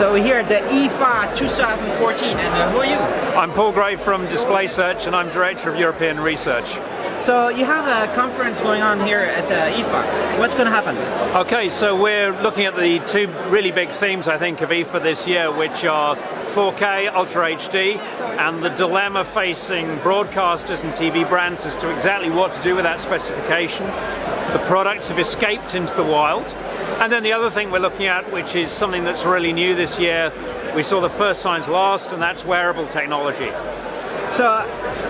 So we're here at the IFA 2014, and who are you? I'm Paul Gray from DisplaySearch, and I'm Director of European Research. So you have a conference going on here at the IFA. What's going to happen? Okay, so we're looking at the two really big themes, I think, of IFA this year, which are 4K, Ultra HD, and the dilemma facing broadcasters and TV brands as to exactly what to do with that specification. The products have escaped into the wild. And then the other thing we're looking at, which is something that's really new this year, we saw the first signs last, and that's wearable technology. So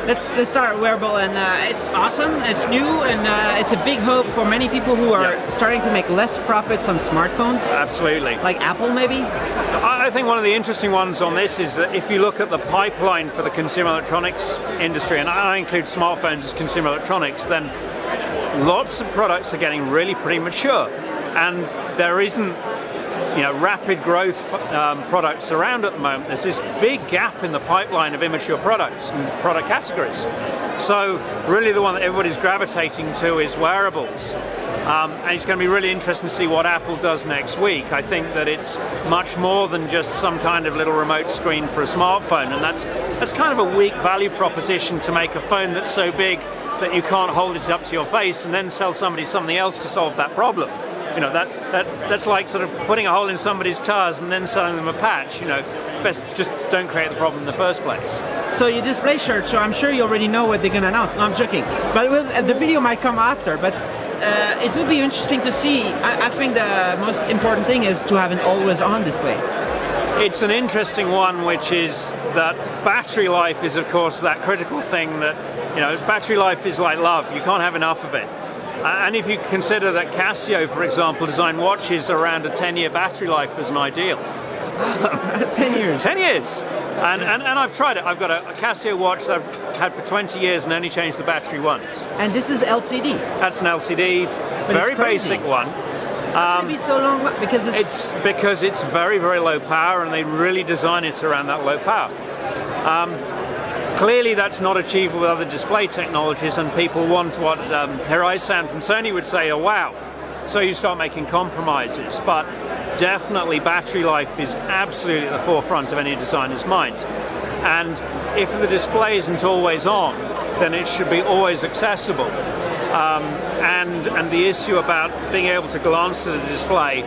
let's start wearable, and it's awesome, it's new, and it's a big hope for many people who are starting to make less profits on smartphones. Absolutely. Like Apple, maybe? I think one of the interesting ones on this is that if you look at the pipeline for the consumer electronics industry, and I include smartphones as consumer electronics, then lots of products are getting really pretty mature. And there isn't, rapid growth products around at the moment. There's this big gap in the pipeline of immature products and product categories. So really the one that everybody's gravitating to is wearables. And it's going to be really interesting to see what Apple does next week. I think that it's much more than just some kind of little remote screen for a smartphone, and that's kind of a weak value proposition to make a phone that's so big that you can't hold it up to your face and then sell somebody something else to solve that problem. That's like sort of putting a hole in somebody's tires and then selling them a patch. Best just don't create the problem in the first place. So you DisplaySearch, so I'm sure you already know what they're going to announce. No, I'm joking. But the video might come after. But it will be interesting to see. I think the most important thing is to have an always-on display. It's an interesting one, which is that battery life is, of course, that critical thing that, battery life is like love. You can't have enough of it. And if you consider that Casio, for example, designed watches around a 10-year battery life as an ideal. 10 years? 10 years. And I've tried it. I've got a Casio watch that I've had for 20 years and only changed the battery once. And this is LCD? That's an LCD, very basic one. Why would it be so long? Because it's very, very low power, and they really design it around that low power. Clearly that's not achievable with other display technologies, and people want what Herald from Sony would say, oh wow. So you start making compromises, but definitely battery life is absolutely at the forefront of any designer's mind. And if the display isn't always on, then it should be always accessible. And the issue about being able to glance at a display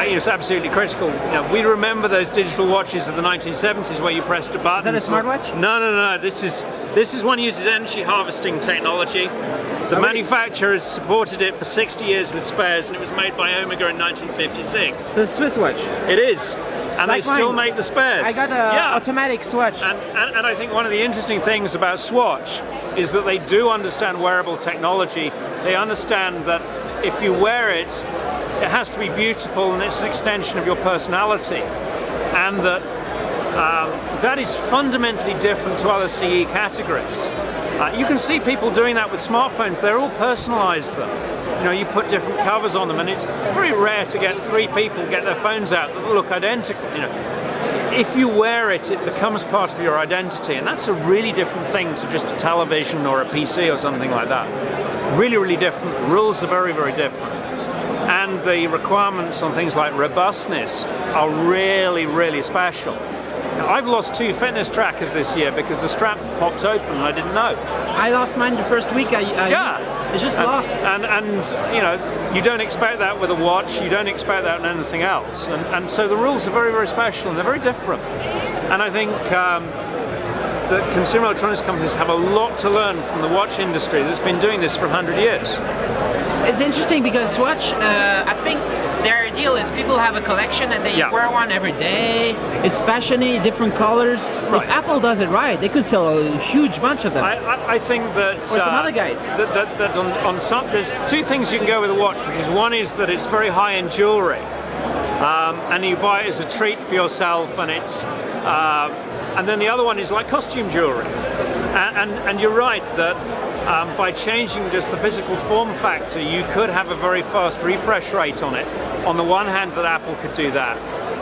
is absolutely critical. We remember those digital watches of the 1970s where you pressed a button. Is that a smartwatch? No. This is one that uses energy harvesting technology. The manufacturer has supported it for 60 years with spares, and it was made by Omega in 1956. So it's a Swiss watch? It is. And like they still mine. make the spares. I got an automatic Swatch. And I think one of the interesting things about Swatch is that they do understand wearable technology. They understand that if you wear it, it has to be beautiful and it's an extension of your personality. And that that is fundamentally different to other CE categories. You can see people doing that with smartphones. They're all personalized them. You put different covers on them, and it's very rare to get 3 people get their phones out that look identical. If you wear it, it becomes part of your identity, and that's a really different thing to just a television or a PC or something like that. Really, really different. The rules are very, very different. And the requirements on things like robustness are really, really special. I've lost 2 fitness trackers this year because the strap popped open and I didn't know. I lost mine the first week I used. It's just lost. And you don't expect that with a watch, you don't expect that in anything else. And so the rules are very, very special and they're very different. And I think that consumer electronics companies have a lot to learn from the watch industry that's been doing this for 100 years. It's interesting because Swatch, I think their ideal is people have a collection and they wear one every day. It's fashiony, different colors. Right. If Apple does it right, they could sell a huge bunch of them. I think that... Or some other guys. That on some, there's 2 things you can go with a watch, which is one is that it's very high-end jewelry. And you buy it as a treat for yourself, and it's... and then the other one is like costume jewelry. And you're right that by changing just the physical form factor, you could have a very fast refresh rate on it. On the one hand, that Apple could do that.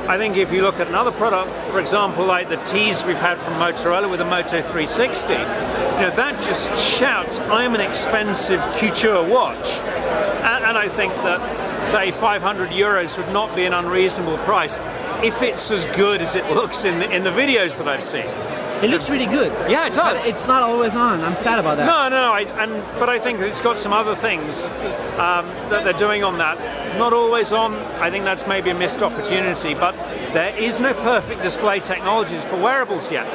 I think if you look at another product, for example, like the T's we've had from Motorola with the Moto 360, that just shouts, I'm an expensive couture watch. And I think that, say, 500 euros would not be an unreasonable price. if it's as good as it looks in the videos that I've seen. It looks really good. Yeah, it does. But it's not always on. I'm sad about that. No. But I think it's got some other things that they're doing on that. Not always on. I think that's maybe a missed opportunity. But there is no perfect display technology for wearables yet.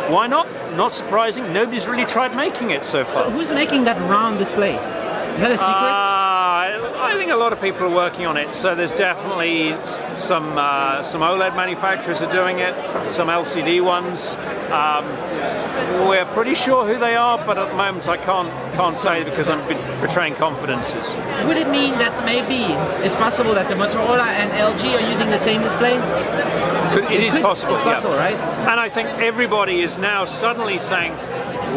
Why not? Not surprising. Nobody's really tried making it so far. So who's making that round display? Is that a secret? I think a lot of people are working on it. So there's definitely some OLED manufacturers are doing it, some LCD ones. We're pretty sure who they are, but at the moment I can't say because I'm betraying confidences. Would it mean that maybe it's possible that the Motorola and LG are using the same display? It is possible. It's possible, right? And I think everybody is now suddenly saying,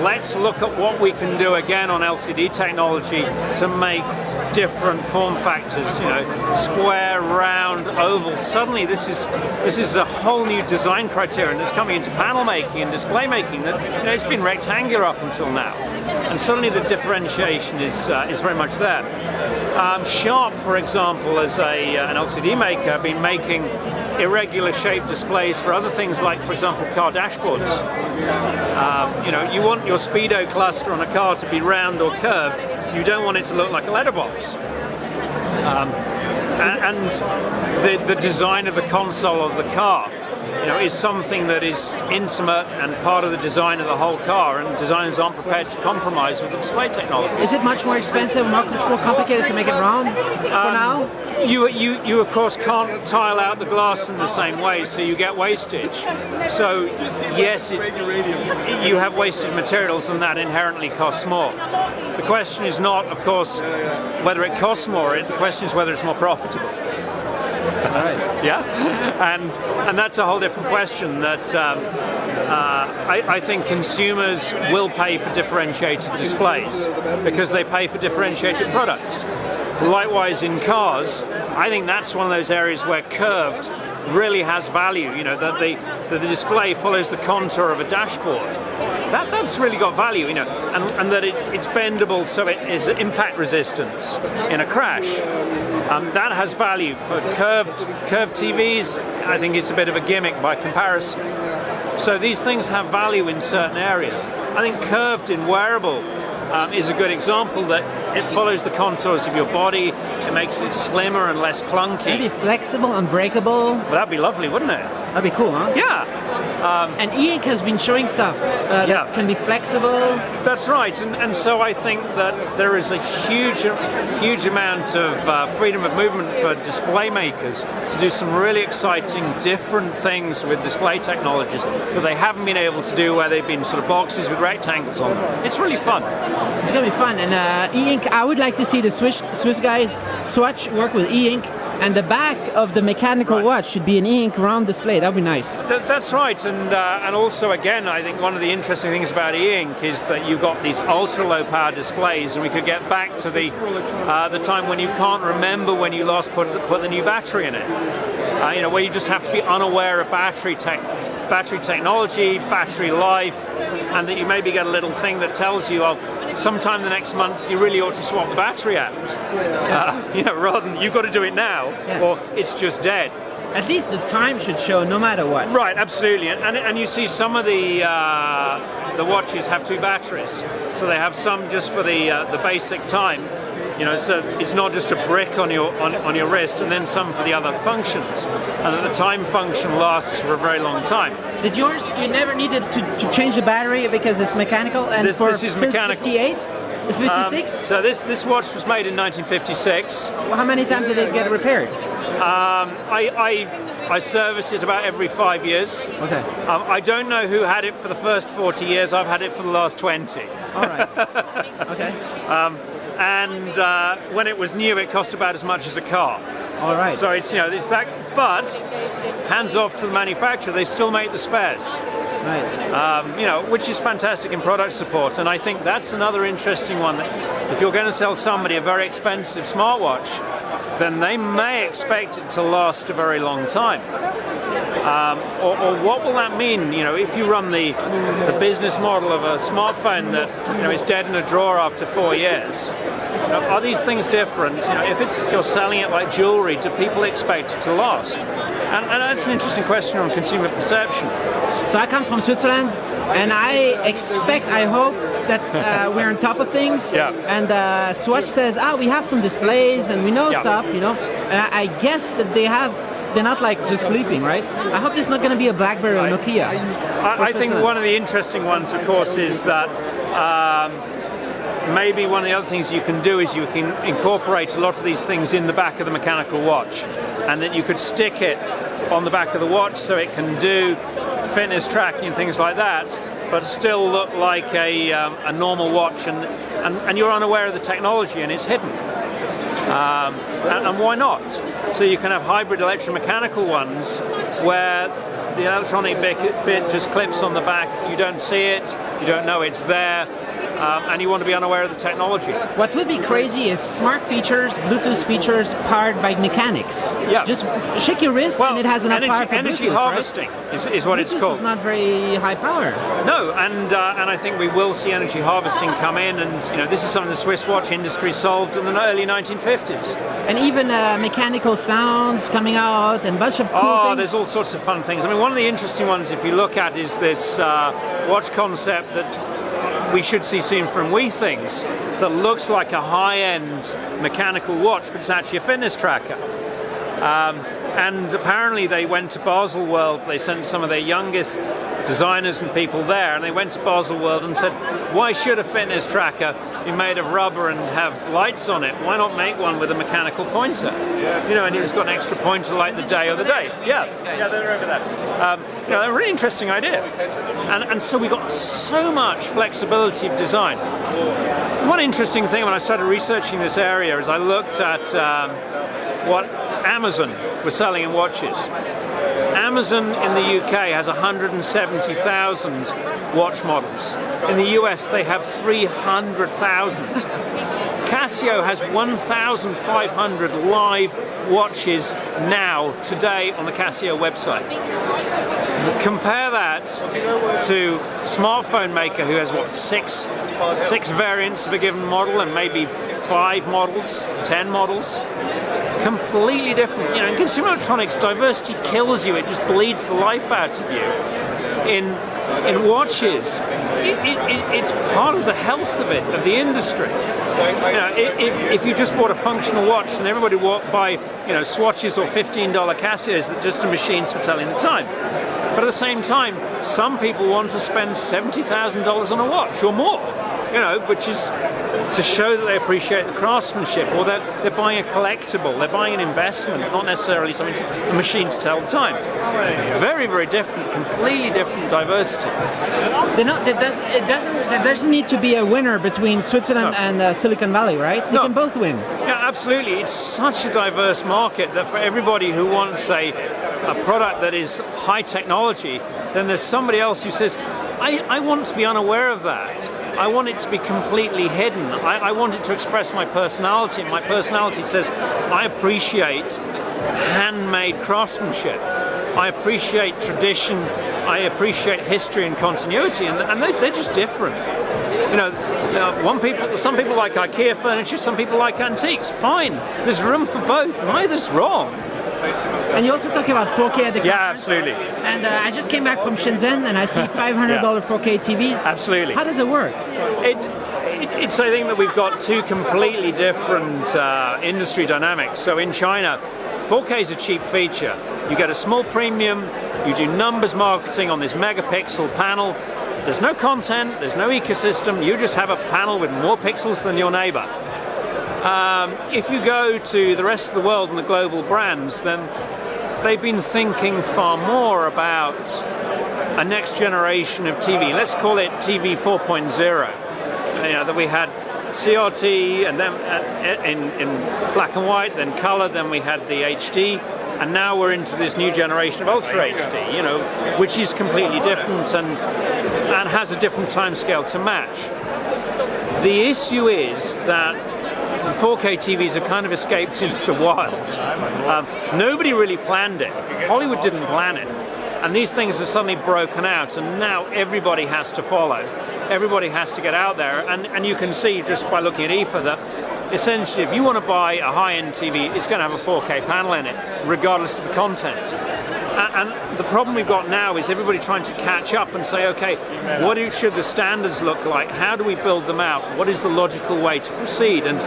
let's look at what we can do again on LCD technology to make different form factors, square, round, oval. Suddenly this is a whole new design criterion that's coming into panel making and display making that it's been rectangular up until now. And suddenly the differentiation is very much there. Sharp, for example, as an LCD maker, have been making irregular shaped displays for other things like, for example, car dashboards. You want your speedo cluster on a car to be round or curved. You don't want it to look like a letterbox. And the design of the console of the car, is something that is intimate and part of the design of the whole car, and designers aren't prepared to compromise with the display technology. Is it much more expensive, much more complicated to make it round for now? You of course can't tile out the glass in the same way, so you get wastage. So yes, you have wasted materials, and that inherently costs more. The question is not, of course, whether it costs more. The question is whether it's more profitable. Right. Yeah, and that's a whole different question that I think consumers will pay for differentiated displays because they pay for differentiated products. Likewise in cars, I think that's one of those areas where curved really has value, that the display follows the contour of a dashboard. That's really got value, and that it's bendable so it is impact resistance in a crash. That has value. For curved TVs, I think it's a bit of a gimmick by comparison. So these things have value in certain areas. I think curved in wearable is a good example that it follows the contours of your body, it makes it slimmer and less clunky. Maybe flexible, unbreakable. Well, that'd be lovely, wouldn't it? That'd be cool, huh? Yeah. And E-Ink has been showing stuff that can be flexible. That's right, and so I think that there is a huge amount of freedom of movement for display makers to do some really exciting, different things with display technologies that they haven't been able to do where they've been sort of boxes with rectangles on them. It's really fun. It's gonna be fun, and E-Ink, I would like to see the Swiss guys Swatch work with E-Ink. And the back of the mechanical watch should be an E-Ink round display. That would be nice. That's right, and also again, I think one of the interesting things about E-Ink is that you've got these ultra low power displays, and we could get back to the time when you can't remember when you last put the new battery in it. Where you just have to be unaware of battery technology, battery life, and that you maybe get a little thing that tells you, sometime the next month you really ought to swap the battery out. Rather than you've got to do it now, or it's just dead. At least the time should show no matter what. Right, absolutely. And you see some of the watches have two batteries, so they have some just for the basic time. So it's not just a brick on your wrist, and then some for the other functions, and that the time function lasts for a very long time. Did yours? You never needed to change the battery because it's mechanical, and this is mechanical. 58, it's 56. So this watch was made in 1956. Well, how many times did it get repaired? I service it about every 5 years. Okay. I don't know who had it for the first 40 years. I've had it for the last 20. All right. Okay. And when it was new, it cost about as much as a car. All right. So it's that, but hands off to the manufacturer, they still make the spares. Nice. Which is fantastic in product support, and I think that's another interesting one. That if you're going to sell somebody a very expensive smartwatch, then they may expect it to last a very long time. Or what will that mean? If you run the business model of a smartphone that is dead in a drawer after 4 years, are these things different? If you're selling it like jewelry, do people expect it to last? And that's an interesting question on consumer perception. So I come from Switzerland, and I hope that we're on top of things. Yeah. And Swatch says, we have some displays and we know stuff, you know. I guess that they're not like just sleeping, right? I hope there's not going to be a BlackBerry or Nokia. I think one of the interesting ones, of course, is that maybe one of the other things you can do is you can incorporate a lot of these things in the back of the mechanical watch, and that you could stick it on the back of the watch so it can do fitness tracking and things like that, but still look like a normal watch, and you're unaware of the technology and it's hidden. And why not? So you can have hybrid electromechanical ones where the electronic bit just clips on the back, you don't see it, you don't know it's there, and you want to be unaware of the technology. What would be crazy is smart features, Bluetooth features powered by mechanics. Yeah. Just shake your wrist and it has enough power for energy Bluetooth, harvesting, right? is what Bluetooth it's called. Is not very high power. No, and I think we will see energy harvesting come in, and this is something the Swiss watch industry solved in the early 1950s. And even mechanical sounds coming out and a bunch of cool things. There's all sorts of fun things. I mean, one of the interesting ones, if you look at, is this watch concept that we should see soon from WeThings that looks like a high-end mechanical watch, but it's actually a fitness tracker. And apparently they went to Basel World, they sent some of their youngest designers and people there, and they went to Basel World and said, why should a fitness tracker be made of rubber and have lights on it? Why not make one with a mechanical pointer? And you've just got an extra pointer like the day or the day. Yeah, they're over there. A really interesting idea. And so we got so much flexibility of design. One interesting thing when I started researching this area is I looked at what Amazon was selling in watches. Amazon in the UK has 170,000 watch models. In the US they have 300,000. Casio has 1,500 live watches now, today, on the Casio website. Compare that to a smartphone maker who has, six variants of a given model and maybe 5 models, 10 models. Completely different. In consumer electronics, diversity kills you. It just bleeds the life out of you. In watches, it's part of the health of the industry. If you just bought a functional watch and everybody buy Swatches or $15 Casios that just are machines for telling the time. But at the same time, some people want to spend $70,000 on a watch or more. Which is to show that they appreciate the craftsmanship, or they're buying a collectible, they're buying an investment, not necessarily a machine to tell the time. Very, very different, completely different diversity. There doesn't need to be a winner between Switzerland and Silicon Valley, right? They can both win. Yeah, absolutely. It's such a diverse market that for everybody who wants a product that is high technology, then there's somebody else who says, I want to be unaware of that. I want it to be completely hidden. I want it to express my personality, and my personality says, I appreciate handmade craftsmanship. I appreciate tradition. I appreciate history and continuity, and they're just different. Some people like IKEA furniture, some people like antiques. Fine, there's room for both. Neither's wrong. And you also talk about 4K at the conference. Yeah, absolutely. And I just came back from Shenzhen and I see $500 4K TVs. Absolutely. How does it work? It's I think that we've got two completely different industry dynamics. So in China, 4K is a cheap feature. You get a small premium, you do numbers marketing on this megapixel panel. There's no content, there's no ecosystem, you just have a panel with more pixels than your neighbor. If you go to the rest of the world and the global brands, then they've been thinking far more about a next generation of TV. Let's call it TV 4.0. That we had CRT, and then in black and white, then color, then we had the HD, and now we're into this new generation of Ultra HD, which is completely different and has a different timescale to match. The issue is that the 4K TVs have kind of escaped into the wild. Nobody really planned it. Hollywood didn't plan it. And these things have suddenly broken out, and now everybody has to follow. Everybody has to get out there. And you can see just by looking at IFA that essentially, if you want to buy a high-end TV, it's going to have a 4K panel in it, regardless of the content. And the problem we've got now is everybody trying to catch up and say, okay, what should the standards look like? How do we build them out? What is the logical way to proceed? And,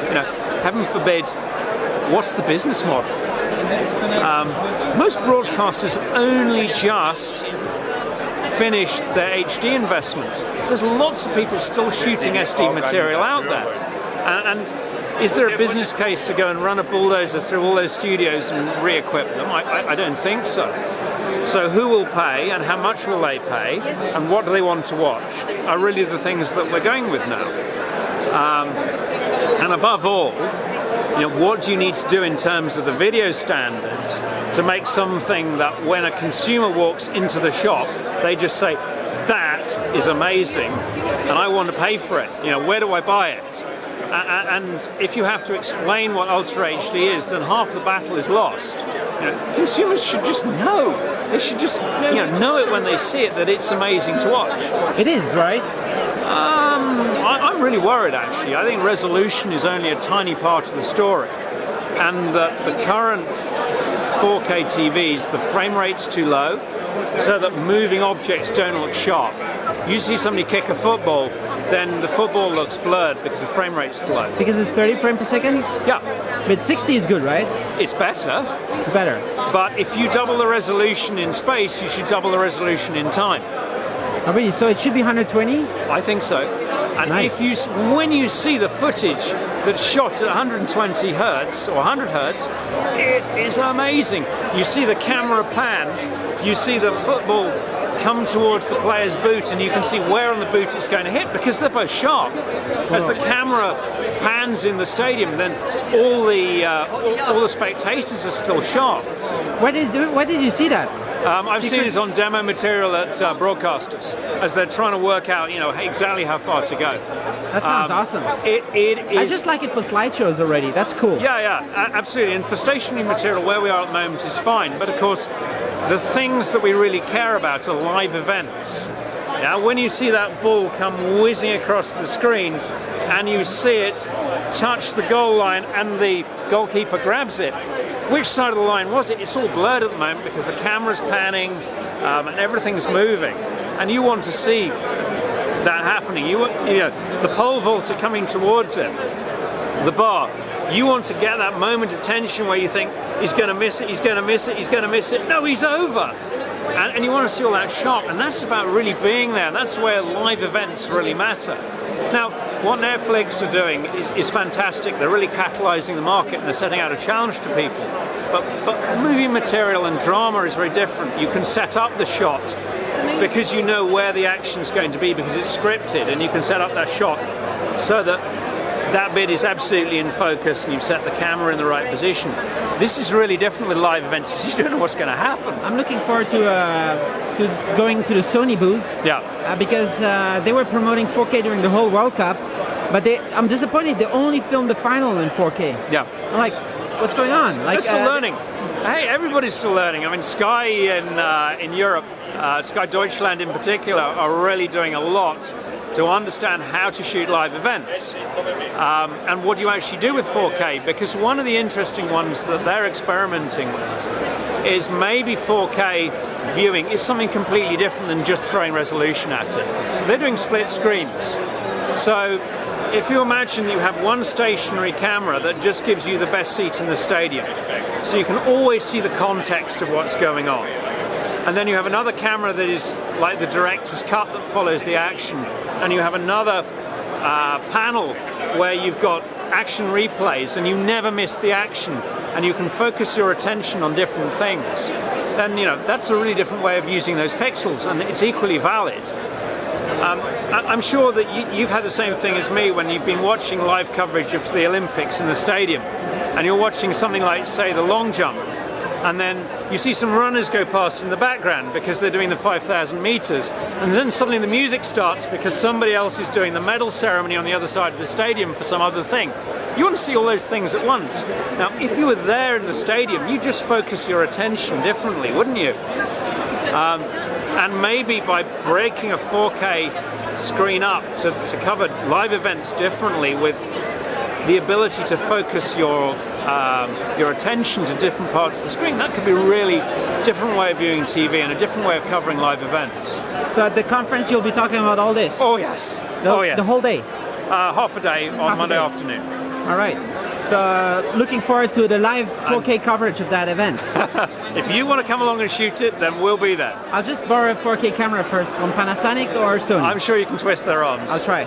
you know, heaven forbid, what's the business model? Most broadcasters only just finished their HD investments. There's lots of people still shooting SD material out there. And is there a business case to go and run a bulldozer through all those studios and re-equip them? I don't think so. So who will pay and how much will they pay and what do they want to watch are really the things that we're going with now. And above all, you know, what do you need to do in terms of the video standards to make something that when a consumer walks into the shop, they just say, that is amazing and I want to pay for it. You know, where do I buy it? And if you have to explain what Ultra HD is, then half the battle is lost. You know, consumers should just know. They should just know it when they see it that it's amazing to watch. It is, right? I'm really worried, actually. I think resolution is only a tiny part of the story. And the current 4K TVs, the frame rate's too low, so that moving objects don't look sharp. You see somebody kick a football, then the football looks blurred because the frame rate's low. Because it's 30 frames per second? Yeah. But 60 is good, right? It's better. It's better. But if you double the resolution in space, you should double the resolution in time. Oh, really? So it should be 120? I think so. And nice. when you see the footage that's shot at 120 hertz or 100 hertz, it is amazing. You see the camera pan, you see the football come towards the player's boot and you can see where on the boot it's going to hit because they're both sharp. As the camera pans in the stadium, then all the spectators are still sharp. Where did you see that? I've seen it on demo material at broadcasters as they're trying to work out, exactly how far to go. That sounds awesome. It is. I just like it for slideshows already. That's cool. Yeah, absolutely. And for stationary material, where we are at the moment is fine. But of course, the things that we really care about are live events. Now, when you see that ball come whizzing across the screen, and you see it touch the goal line, and the goalkeeper grabs it. Which side of the line was it? It's all blurred at the moment because the camera's panning and everything's moving, and you want to see that happening. The pole vaulter coming towards it, the bar. You want to get that moment of tension where you think he's going to miss it, he's going to miss it, he's going to miss it. No, he's over. And you want to see all that sharp, and that's about really being there. That's where live events really matter. Now, what Netflix are doing is fantastic. They're really catalyzing the market and they're setting out a challenge to people. But movie material and drama is very different. You can set up the shot because you know where the action's going to be because it's scripted, and you can set up that shot so that bit is absolutely in focus and you've set the camera in the right position. This is really different with live events because you don't know what's going to happen. I'm looking forward to going to the Sony booth. Yeah. Because they were promoting 4K during the whole World Cup, but I'm disappointed they only filmed the final in 4K. Yeah. I'm like, what's going on? They're still learning. Hey, everybody's still learning. I mean, Sky in Europe, Sky Deutschland in particular, are really doing a lot to understand how to shoot live events and what you actually do with 4K, because one of the interesting ones that they're experimenting with is maybe 4K viewing is something completely different than just throwing resolution at it. They're doing split screens. So if you imagine that you have one stationary camera that just gives you the best seat in the stadium, so you can always see the context of what's going on. And then you have another camera that is like the director's cut that follows the action, and you have another panel where you've got action replays and you never miss the action and you can focus your attention on different things. Then that's a really different way of using those pixels, and it's equally valid. I'm sure that you've had the same thing as me when you've been watching live coverage of the Olympics in the stadium, and you're watching something like, say, the long jump, and then you see some runners go past in the background because they're doing the 5,000 meters, and then suddenly the music starts because somebody else is doing the medal ceremony on the other side of the stadium for some other thing. You want to see all those things at once. Now, if you were there in the stadium, you just focus your attention differently, wouldn't you? And maybe by breaking a 4K screen up to cover live events differently with the ability to focus your attention to different parts of the screen, that could be a really different way of viewing TV and a different way of covering live events. So at the conference you'll be talking about all this? Oh yes. The whole day? Half a day on Monday afternoon. All right. So looking forward to the live 4K coverage of that event. If you want to come along and shoot it, then we'll be there. I'll just borrow a 4K camera first from Panasonic or Sony. I'm sure you can twist their arms. I'll try.